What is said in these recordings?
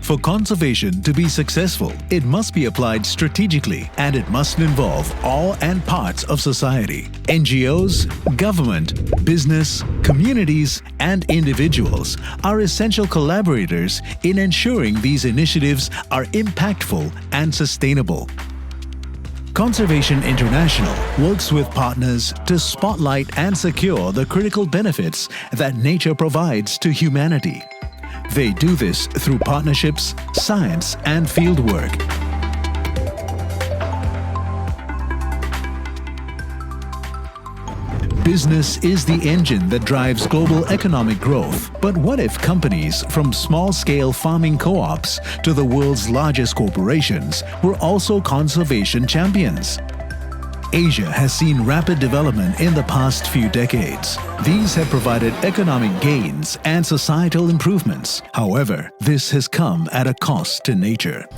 For conservation to be successful, it must be applied strategically and it must involve all and parts of society. NGOs, government, business, communities, and individuals are essential collaborators in ensuring these initiatives are impactful and sustainable. Conservation International works with partners to spotlight and secure the critical benefits that nature provides to humanity. They do this through partnerships, science, and fieldwork. Business is the engine that drives global economic growth. But what if companies from small-scale farming co-ops to the world's largest corporations were also conservation champions? Asia has seen rapid development in the past few decades. These have provided economic gains and societal improvements. However, this has come at a cost to nature.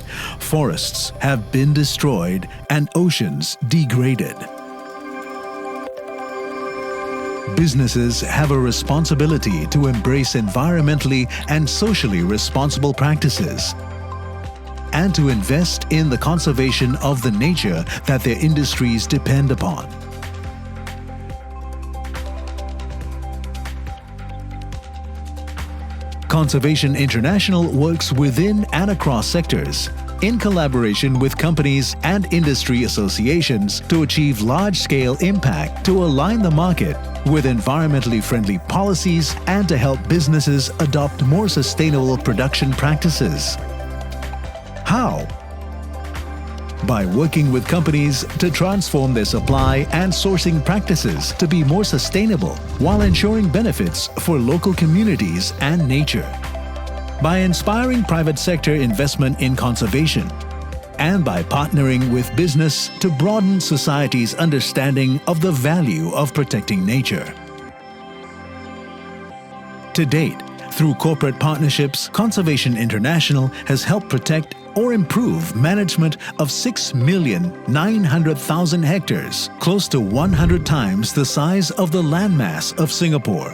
Forests have been destroyed and oceans degraded. Businesses have a responsibility to embrace environmentally and socially responsible practices and to invest in the conservation of the nature that their industries depend upon. Conservation International works within and across sectors, in collaboration with companies and industry associations to achieve large-scale impact to align the market with environmentally friendly policies and to help businesses adopt more sustainable production practices. How? By working with companies to transform their supply and sourcing practices to be more sustainable while ensuring benefits for local communities and nature. By inspiring private sector investment in conservation and by partnering with business to broaden society's understanding of the value of protecting nature. To date, through corporate partnerships, Conservation International has helped protect or improve management of 6,900,000 hectares, close to 100 times the size of the landmass of Singapore.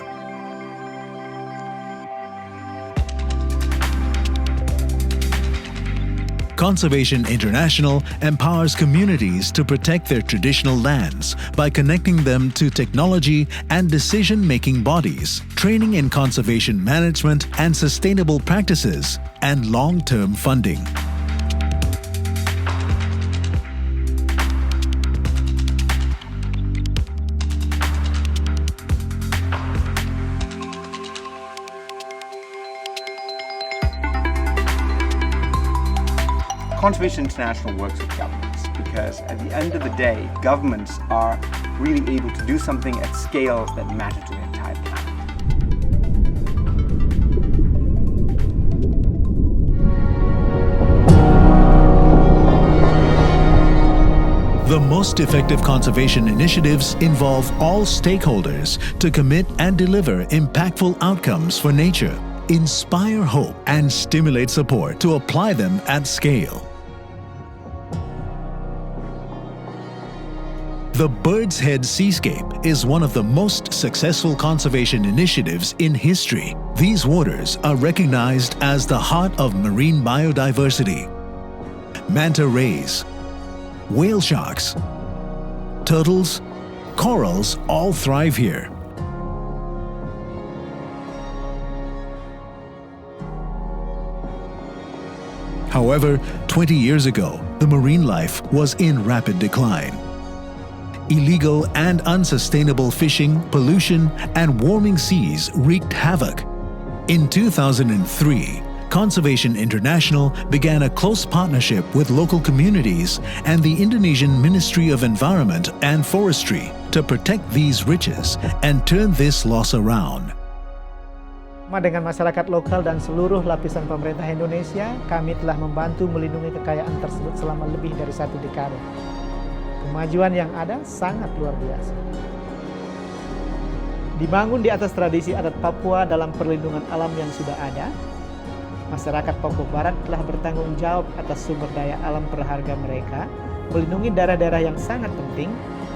Conservation International empowers communities to protect their traditional lands by connecting them to technology and decision-making bodies, training in conservation management and sustainable practices, and long-term funding. Conservation International works with governments because at the end of the day, governments are really able to do something at scale that matter to the entire planet. The most effective conservation initiatives involve all stakeholders to commit and deliver impactful outcomes for nature, inspire hope, and stimulate support to apply them at scale. The Bird's Head Seascape is one of the most successful conservation initiatives in history. These waters are recognized as the heart of marine biodiversity. Manta rays, whale sharks, turtles, corals all thrive here. However, 20 years ago, the marine life was in rapid decline. Illegal and unsustainable fishing, pollution, and warming seas wreaked havoc. In 2003, Conservation International began a close partnership with local communities and the Indonesian Ministry of Environment and Forestry to protect these riches and turn this loss around. Dengan masyarakat lokal dan seluruh lapisan pemerintah Indonesia, kami telah membantu melindungi kekayaan tersebut selama lebih dari 1 dekade. Kemajuan yang ada sangat luar biasa. Dibangun di atas tradisi adat Papua dalam perlindungan alam yang sudah ada, masyarakat Papua Barat telah bertanggung jawab atas sumber daya alam berharga mereka, melindungi daerah-daerah yang sangat penting,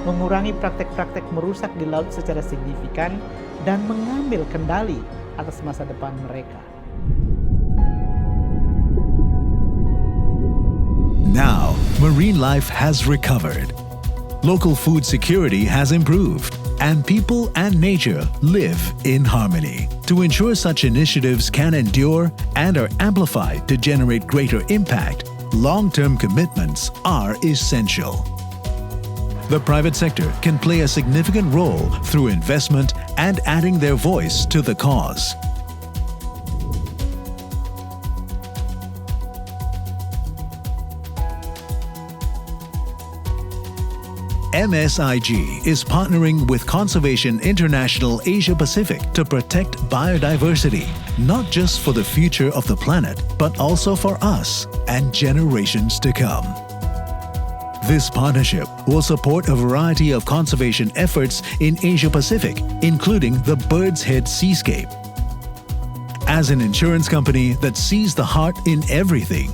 mengurangi praktek-praktek merusak di laut secara signifikan, dan mengambil kendali atas masa depan mereka. Now, marine life has recovered. Local food security has improved, and people and nature live in harmony. To ensure such initiatives can endure and are amplified to generate greater impact, long-term commitments are essential. The private sector can play a significant role through investment and adding their voice to the cause. MSIG is partnering with Conservation International Asia Pacific to protect biodiversity, not just for the future of the planet, but also for us and generations to come. This partnership will support a variety of conservation efforts in Asia Pacific, including the Bird's Head Seascape. As an insurance company that sees the heart in everything,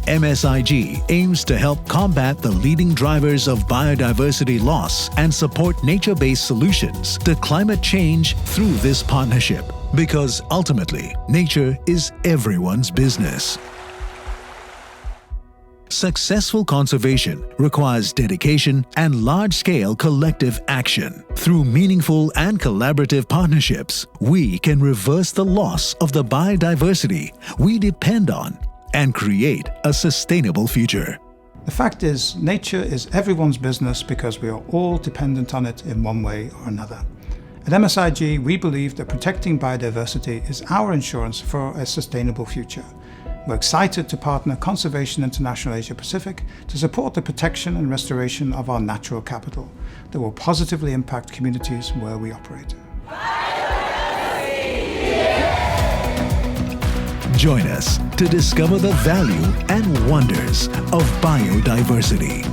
MSIG aims to help combat the leading drivers of biodiversity loss and support nature-based solutions to climate change through this partnership, because ultimately, nature is everyone's business. Successful conservation requires dedication and large-scale collective action. Through meaningful and collaborative partnerships, we can reverse the loss of the biodiversity we depend on and create a sustainable future. The fact is, nature is everyone's business because we are all dependent on it in one way or another. At MSIG, we believe that protecting biodiversity is our insurance for a sustainable future. We're excited to partner Conservation International Asia Pacific to support the protection and restoration of our natural capital that will positively impact communities where we operate. Join us to discover the value and wonders of biodiversity.